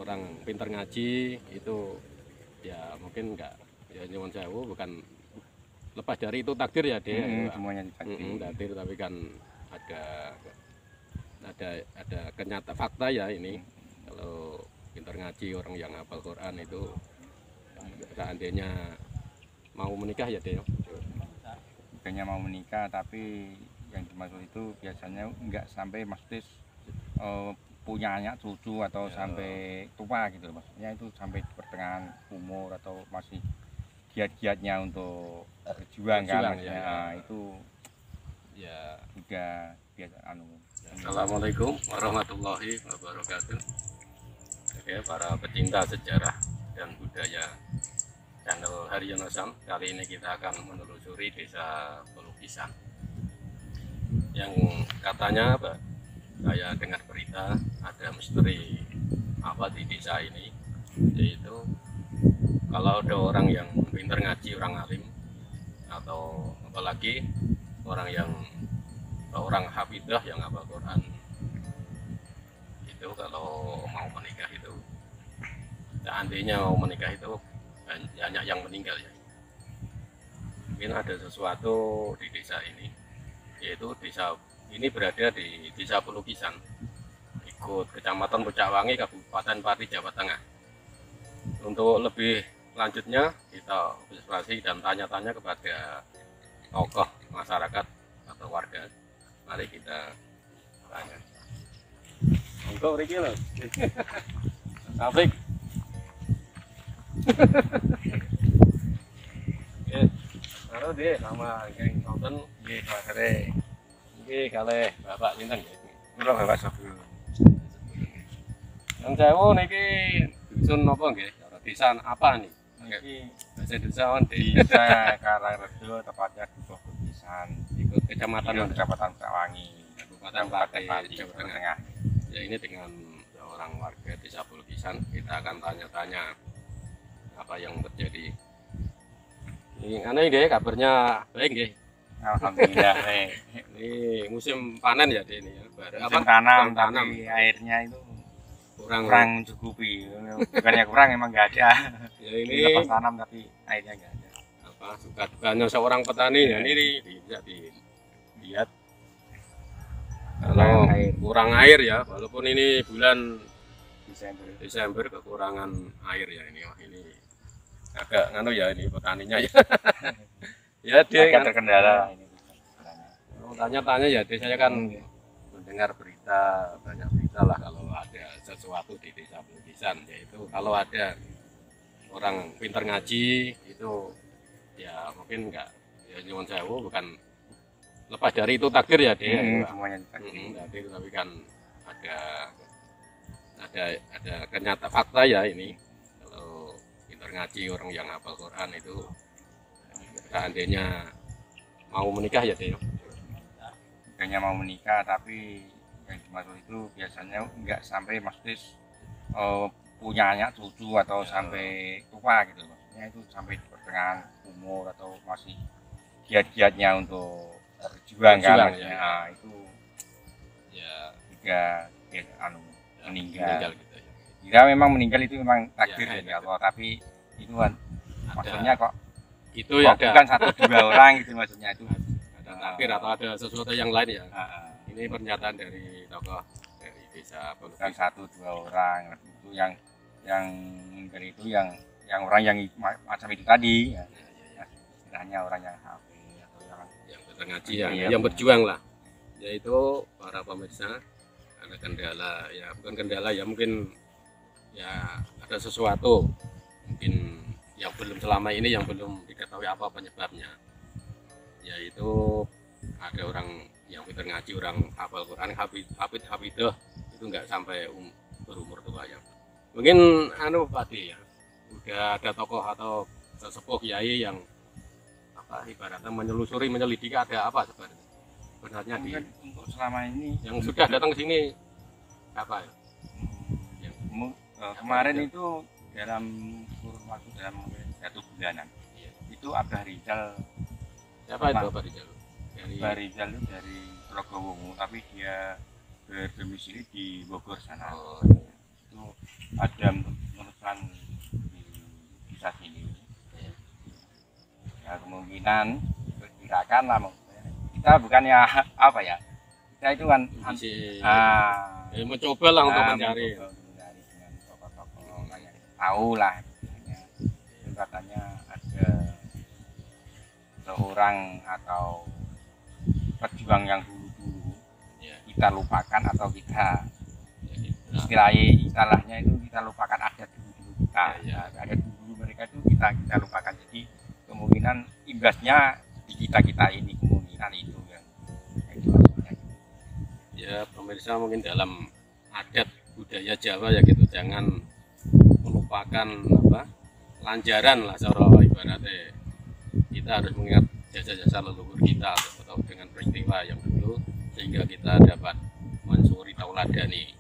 orang pinter ngaji itu ya mungkin enggak, ya nyuwun sewu, bukan lepas dari itu takdir ya dia. Semuanya takdir. Takdir, tapi kan ada kenyata fakta ya ini. Kalau pinter ngaji, orang yang hafal Quran itu seandainya mau menikah ya dia. Bukannya mau menikah, tapi yang dimaksud itu biasanya nggak sampai maksudnya punya anak cucu atau sampai tua gitu, maksudnya itu sampai pertengahan umur atau masih giat-giatnya untuk berjuang kan maksudnya. Ya. Itu Ya udah biasa Assalamualaikum warahmatullahi wabarakatuh. Oke, para pecinta sejarah dan budaya channel Haryono Sam, kali ini kita akan menelusuri desa Pelukisan yang katanya saya dengar berita ada misteri apa di desa ini, yaitu kalau ada orang yang pintar ngaji, orang alim, atau apalagi orang hafidzah yang hafal Quran, itu kalau mau menikah itu, seandainya mau menikah itu banyak yang meninggal ya. Mungkin ada sesuatu di desa ini, yaitu desa ini berada di desa Pelukisan, ikut Kecamatan Pucakwangi, Kabupaten Pati, Jawa Tengah. Untuk lebih lanjutnya kita observasi dan tanya-tanya kepada tokoh masyarakat atau warga. Mari kita tanya. Engkau Riki loh. Afrik. Oke, halo deh, nama geng nonton nggih sore. Nggih kalih Bapak Lintang ya. Kula Bapak Sofi. Yang sewu niki dusun napa nggih? Desa apa nih? Iki Bahasa Indonesia on desa Karangrejo, tepatnya di Pelukisan, ikut Kecamatan Kecamatan Pucakwangi, Kabupaten Pati, Pati, Jawa Jawa Tengah. Tengah. Ya, ini dengan orang warga desa Pelukisan, kita akan tanya-tanya apa yang terjadi. Ini aneh nggih, kabarnya baik nggih. Alhamdulillah. Ini musim panen ya ini ya. Musim tanam, tapi airnya itu kurang mencukupi. Bukannya kurang, emang nggak ada. Ya ini Lepas tanam tapi airnya nggak ada. apa suka-dukanya seorang petani ya, ini bisa dilihat. Kalau kurang air ya, walaupun ini bulan Desember kekurangan air ya ini. Wah, ini agak nganu ya ini petaninya ya. Ya dia agak terkendala ini. Tanya-tanya ya, saya kan mendengar berita, banyak berita lah kalau ada sesuatu di desa Pelukisan, yaitu kalau ada orang pintar ngaji itu ya mungkin enggak, ya nyuwun sewu, bukan lepas dari itu takdir ya dia. Semuanya takdir. Takdir, tapi kan ada kenyata fakta ya ini. Kalau pintar ngaji, orang yang hafal Quran itu seandainya mau menikah ya dia. Bukannya mau menikah, tapi yang dimaksud itu biasanya nggak sampai maksudnya punya anak cucu atau sampai tua gitu, maksudnya itu sampai pertengahan umur atau masih giat-giatnya untuk berjuang kan maksudnya. Nah, itu ya juga meninggal gitu ya. Jika memang meninggal itu memang takdir ya Allah, tapi itu kan maksudnya kok itu ya bukan satu dua orang gitu, maksudnya itu ada takdir atau ada sesuatu yang lain ya. Ini pernyataan dari tokoh dari desa Pelukisan. Bukan satu dua orang itu yang meninggal itu yang orang yang macam itu tadi ya. Istilahnya orang yang hafid atau yang ngaji yang berjuang lah, yaitu para pemirsa. Ada kendala ya, bukan kendala ya, mungkin ya ada sesuatu mungkin yang belum selama ini yang belum diketahui apa penyebabnya, yaitu ada orang yang pintar ngaji, orang hafal Quran, hafidzah itu nggak sampai berumur tua ya. Mungkin Pati ya, udah ada tokoh atau sesepuh kiai yang apa ibaratnya menyelidiki ada apa sebenarnya di untuk selama ini yang sudah datang ke sini apa ya? Kemarin itu dalam kurun waktu dalam 1 bulanan itu Abah Rizal. Siapa itu Abah Rizal? Abah Rizal itu dari Rogowungu, tapi dia berdomisili di Bogor sana. itu ada menemukan di desa sini. Ya kemungkinan perkirakan lah kita bukannya apa ya, kita itu kan mencoba lah untuk mencari dengan tokoh-tokoh kayak tahu lah katanya ada seorang atau pejuang yang dulu kita lupakan atau kita istilahnya itu kita lupakan adat dulu kita adat dulu mereka itu kita lupakan, jadi kemungkinan imbasnya di kita ini kemungkinan itu itu maksudnya. Ya pemirsa, mungkin dalam adat budaya Jawa ya gitu, jangan melupakan lanjaran lah cara ibaratnya. Kita harus mengingat jasa-jasa leluhur kita atau dengan peristiwa yang dulu sehingga kita dapat mensuri tauladani.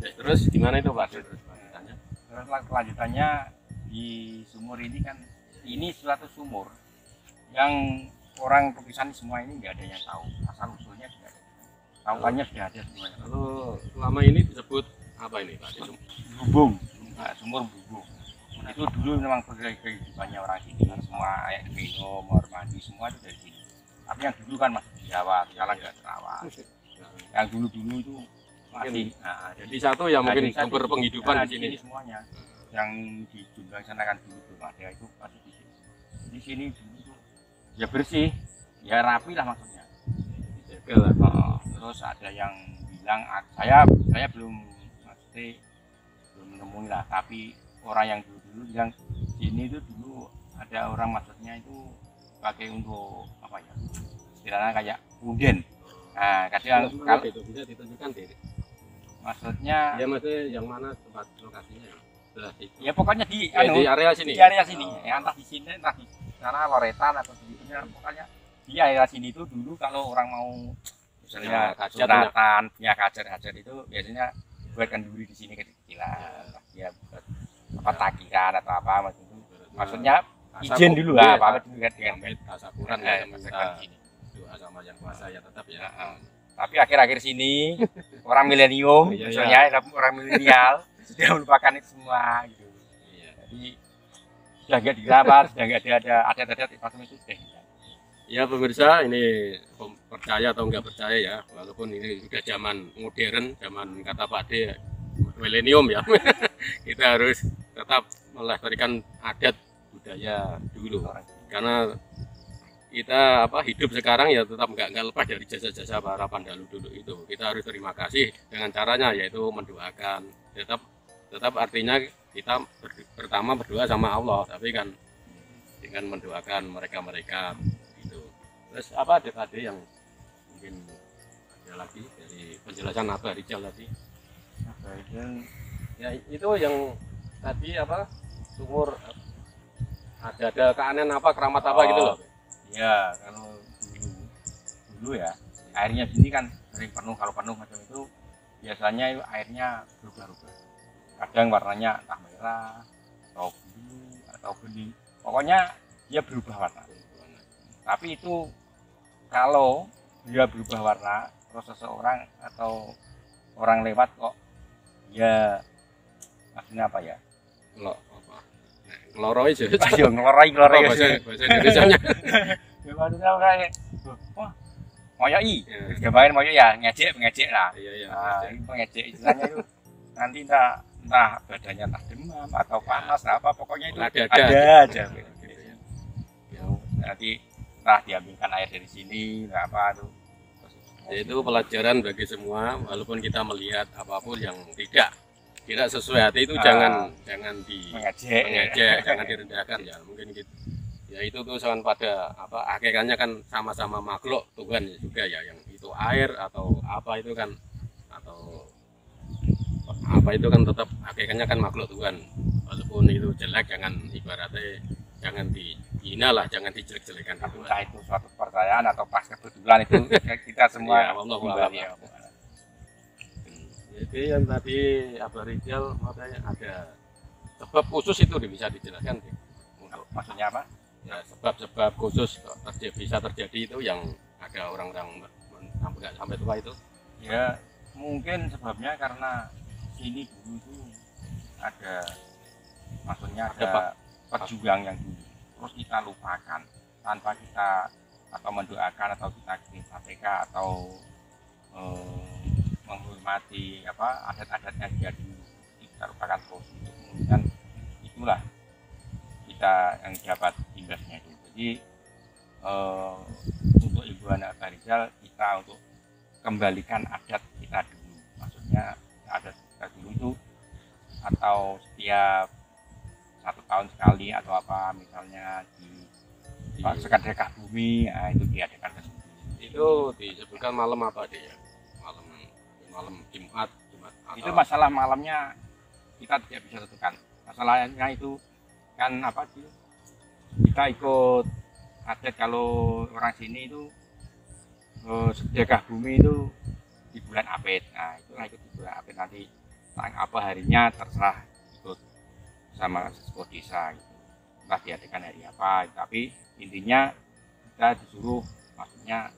Terus gimana itu Pak? Terus lanjutannya di sumur ini kan, ini suatu sumur yang orang Pepisan semua ini nggak ada yang tahu asal usulnya, tidak ada. Tahuannya sudah ada semuanya. Kalau selama ini disebut apa ini Pak? Bubung, sumur bubung. Itu dulu memang kehidupannya orang sini, semua kayak minum, mandi semua itu dari sini. Tapi yang dulu kan masih di Jawa, sekarang nggak terawat. Yang dulu itu masih. Jadi satu yang mungkin sumber penghidupan di sini semuanya. Yang di Jombang sana kan dulu belum ada, itu masih di sini. Di sini dulu itu ya bersih, ya rapi lah maksudnya. Terus ada yang bilang, saya belum menemui lah, tapi orang yang dulu bilang sini itu dulu ada orang maksudnya itu pakai untuk apa ya, istilahnya kayak punden. Nah kadang kalau itu bisa ditunjukkan deh. Maksudnya ya maksudnya yang mana tempat lokasinya? Ya pokoknya di area sini. Di area sini, ya, entah di sini, entah di sana Loretan atau di sini, pokoknya di area sini itu dulu kalau orang mau misalnya sunatan, punya kacer itu biasanya buatkan dulu di sini kecil-kecilan, ya buat apa takiran atau apa macam itu. Maksudnya izin dulu lah, apa dulu kan dengan tasakuran ya, masakan sini. Doa sama yang kuasa ya tetap ya. Tapi akhir-akhir sini orang milenium, misalnya orang milenial sudah melupakan itu semua gitu. Jadi sudah nggak dirawat, sudah nggak ada adat-adat macam itu sudah. Ya pemirsa, ini percaya atau nggak percaya ya, walaupun ini sudah zaman modern, zaman kata Pak D, milenium ya, kita harus tetap melestarikan adat budaya dulu, karena kita hidup sekarang ya tetap nggak lepas dari jasa-jasa para pandalu dulu itu. Kita harus terima kasih dengan caranya yaitu mendoakan, tetap artinya kita pertama berdoa sama Allah, tapi kan dengan mendoakan mereka itu. Terus apa adik-adik yang mungkin ada lagi dari penjelasan Abah Rijal tadi? Ya itu yang tadi sumur ada keanehan keramat gitu loh. Ya kalau dulu ya airnya sini kan sering penuh, kalau penuh macam itu biasanya airnya berubah-ubah, kadang warnanya entah merah atau biru atau bening, pokoknya dia berubah warna. Tapi itu kalau dia berubah warna terus seseorang atau orang lewat kok ya maksudnya apa ya, ngeloroi sih. ngeloroi bahasa Indonesianya. Maksudnya kayak wah moyoi, gambaran moyoi ya ngejek lah. Iya. Itu ngejek istilahnya itu nanti entah badannya entah demam atau panas apa, pokoknya itu ada aja. Nanti entah diambilkan air dari sini, apa tuh. Itu pelajaran bagi semua, walaupun kita melihat apapun yang tidak sesuai hati itu jangan mengejek, jangan direndahkan ya. Mungkin gitu. Ya itu tuh sama pada hakikatnya kan sama-sama makhluk Tuhan juga ya, yang itu air atau apa itu kan tetap hakikatnya kan makhluk Tuhan. Walaupun itu jelek, jangan ibaratnya jangan dihina lah, jangan dijelek-jelekan. Entah itu suatu kepercayaan atau pas kebetulan itu kita semua ya, jadi yang tadi Abah Rijal makanya ada sebab khusus itu bisa dijelaskan untuk maksudnya apa? Ya, sebab khusus bisa terjadi itu yang ada orang-orang nggak sampai tua itu. Ya mungkin sebabnya karena sini dulu itu ada, maksudnya Ada, ada pejuang yang dulu, terus kita lupakan tanpa kita atau mendoakan atau kita kirim KPK atau menghormati apa adat-adatnya dia dulu, kita lupakan terus. Untuk kemudian itulah kita yang dapat imbasnya itu. Jadi untuk Ibu Hana Barizal, kita untuk kembalikan adat kita dulu, maksudnya adat kita dulu itu, atau setiap 1 tahun sekali atau apa, misalnya di sedekah bumi, nah, itu diadakan ke sini. Itu disebutkan malam apa deh ya? Malam Jumat Itu atau masalah malamnya kita tidak bisa tentukan. Masalahnya itu kan apa sih? Kita ikut adat, kalau orang sini itu sedekah bumi itu di bulan Apit. Nah, itulah ikut di bulan Apit, nanti apa harinya terserah ikut sama sesepuh desa gitu. Entah diadakan hari apa, tapi intinya kita disuruh, maksudnya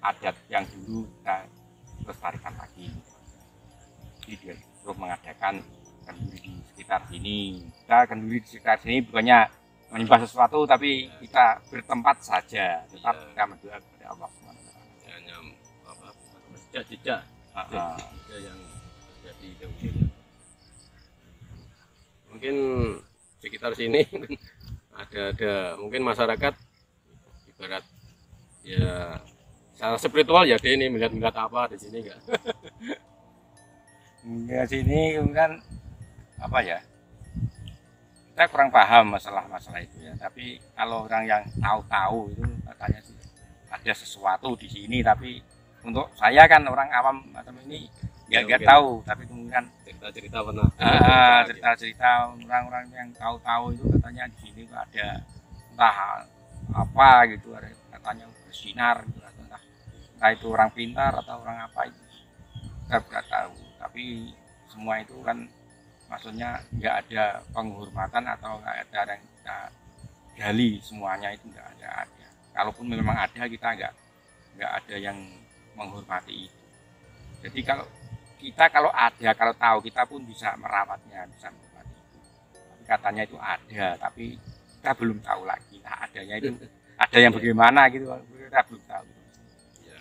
adat yang dulu kita lestarikan lagi. Jadi dia disuruh mengadakan kenduri di sekitar sini. Kita kenduri di sekitar sini bukannya menyembah sesuatu, tapi kita bertempat saja, tetap kita berdoa kepada Allah SWT. hanya apa jejak-jejak yang terjadi dahulu. Mungkin sekitar sini ada mungkin masyarakat ibarat ya secara spiritual ya dia ini melihat apa di sini enggak? Di sini kan apa ya, kita kurang paham masalah-masalah itu ya. Tapi kalau orang yang tahu-tahu itu katanya sih ada sesuatu di sini, tapi untuk saya kan orang awam macam ini ya nggak tahu. Tapi kemudian Cerita-cerita pernah cerita-cerita orang-orang yang tahu-tahu itu katanya di sini tuh ada entah apa gitu, ada katanya bersinar gitu, entah itu orang pintar atau orang apa itu, kita nggak tahu. Tapi semua itu kan maksudnya nggak ada penghormatan atau nggak ada yang kita gali, semuanya itu nggak ada. Kalaupun memang ada, kita nggak ada yang menghormati itu. Jadi kalau ada, kalau tahu, kita pun bisa merawatnya, bisa menghormati itu. Tapi katanya itu ada, tapi kita belum tahu lagi. Nah, adanya itu ada yang bagaimana gitu, kita belum tahu. ya,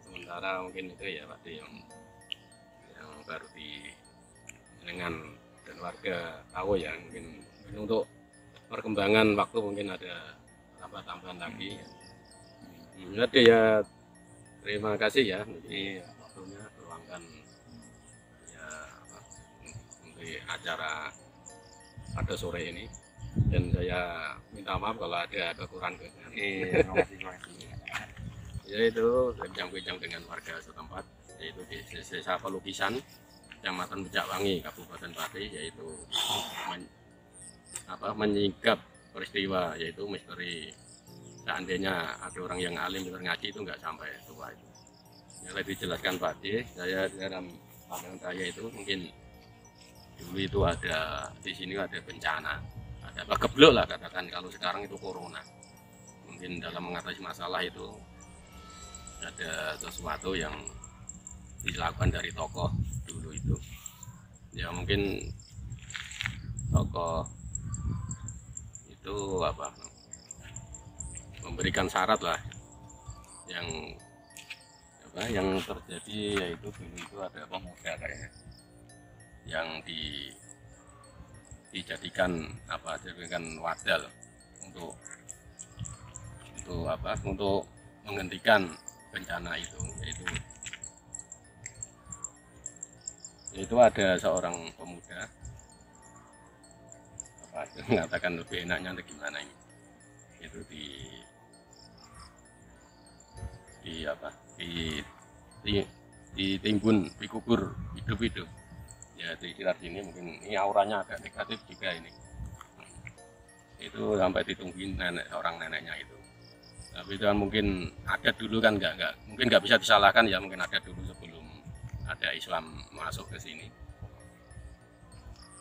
sementara mungkin itu ya Pak yang baru dengan dan warga tahu ya, mungkin untuk perkembangan waktu mungkin ada tambah-tambahan lagi. Jadi ya terima kasih ya waktunya meluangkan ya untuk acara pada sore ini, dan saya minta maaf kalau ada kekurangan. Terima kasih. Yaitu bincang-bincang dengan warga setempat, yaitu di Desa Pelukisan, Kecamatan Bejakwangi, Kabupaten Pati, yaitu menyingkap peristiwa, yaitu misteri seandainya ada orang yang alim ngaji itu nggak sampai tua itu. Yang lebih dijelaskan Pak D, saya dalam pandangan saya itu mungkin dulu itu ada di sini ada bencana, ada keblok lah katakan, kalau sekarang itu corona. Mungkin dalam mengatasi masalah itu ada sesuatu yang dilakukan dari tokoh dulu itu. Ya mungkin tokoh itu memberikan syarat lah yang terjadi, yaitu dulu itu ada pemuda kayaknya yang dijadikan wadal untuk menghentikan bencana itu, yaitu ada seorang pemuda mengatakan lebih enaknya gimana ini, itu ditimbun, dikubur hidup-hidup ya di sekitar sini. Mungkin ini auranya agak negatif juga ini, itu sampai ditungguin orang neneknya itu. Tapi itu kan mungkin ada dulu kan, mungkin nggak bisa disalahkan ya, mungkin ada dulu sebelum ada Islam masuk ke sini,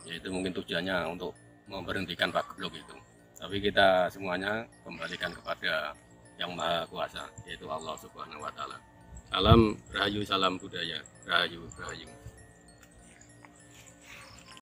yaitu mungkin tujuannya untuk memberhentikan Pak Geblok itu. Tapi kita semuanya kembalikan kepada Yang Maha Kuasa, yaitu Allah Subhanahu wa Ta'ala. Salam Rahayu, salam budaya, Rahayu, Rahayu.